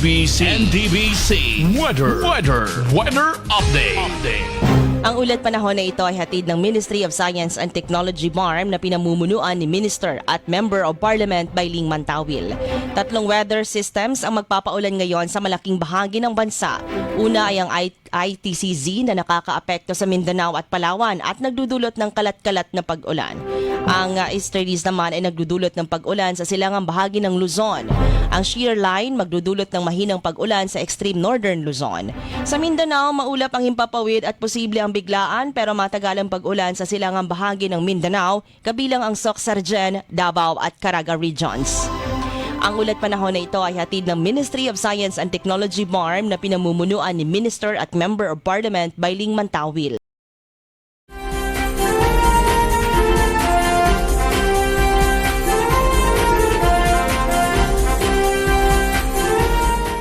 NTBC Weather Update. Ang ulat panahon na ito ay hatid ng Ministry of Science and Technology BARM na pinamumunuan ni Minister at Member of Parliament Bailing Mantawil. Tatlong weather systems ang magpapaulan ngayon sa malaking bahagi ng bansa. Una ay ang ITCZ na nakakaapekto sa Mindanao at Palawan at nagdudulot ng kalat-kalat na pag-ulan. Ang easterlies naman ay nagdudulot ng pag-ulan sa silangang bahagi ng Luzon. Ang shear line magdudulot ng mahinang pag-ulan sa extreme northern Luzon. Sa Mindanao, maulap ang himpapawid at posible ang biglaan pero matagalang pag-ulan sa silangang bahagi ng Mindanao, kabilang ang Soc-Sargen, Davao at Caraga regions. Ang ulat panahon na ito ay hatid ng Ministry of Science and Technology BARM na pinamumunuan ni Minister at Member of Parliament Bailing Mantawil.